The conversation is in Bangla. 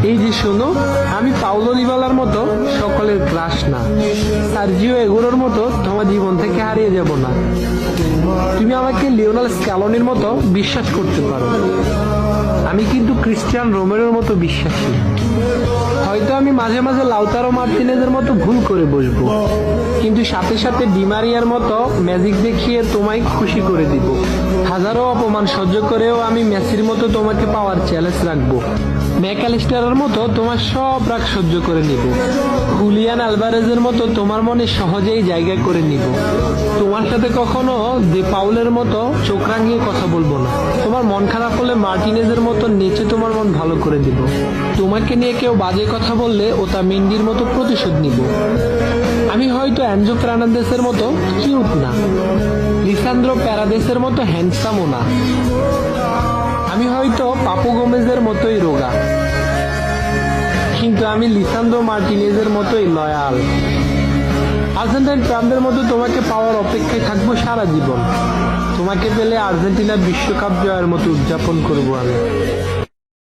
এই যে শোনো, আমি পাউলো দিবালার মতো সকলের ক্রাশ না, সার্জিও এগুলোর মতো তোমার জীবন থেকে হারিয়ে যাব না। তুমি আমাকে লিওনেল স্ক্যালোনির মতো বিশ্বাস করতে পারো, আমি কিন্তু ক্রিস্টিয়ান রোমেরোর মতো বিশ্বাসী। হয়তো আমি মাঝে মাঝে লাউতারো মার্টিনেজের মতো ভুল করে বসবো, কিন্তু সাথে সাথে ডিমারিয়ার মতো ম্যাজিক দেখিয়ে তোমায় খুশি করে দিব। হাজারো অপমান সহ্য করেও আমি মেসির মতো তোমাকে পাওয়ার চ্যালেঞ্জ রাখবো। ম্যাকঅ্যালিস্টারের মতো তোমার সব রাগ সহ্য করে নিব। হুলিয়ান আলভারেজের মতো তোমার মনে সহজেই জায়গা করে নিব। তোমার সাথে কখনো দে পাউলের মতো চোখ রাঙিয়ে কথা বলবো না। তোমার মন খারাপ হলে মার্টিনেজের মতো নেচে তোমার মন ভালো করে দিব। তোমাকে নিয়ে কেউ বাজে কথা বললে ওটা মেন্ডির মতো প্রতিশোধ নিব। আমি হয়তো অ্যানজো ফার্নান্দেসের মতো কিউট না, লিসান্দ্রো প্যারাদেসের মতো হ্যান্ডসামও না, আমি হয়তো পাপু গোমেজের মতোই রোগা, কিন্তু আমি লিসান্দ্রো মার্টিনেজের মতোই লয়াল। আর্জেন্টাইন প্রাণদের মতো তোমাকে পাওয়ার অপেক্ষায় থাকবো সারা জীবন। তোমাকে পেলে আর্জেন্টিনা বিশ্বকাপ জয়ের মতো উদযাপন করবো আমি।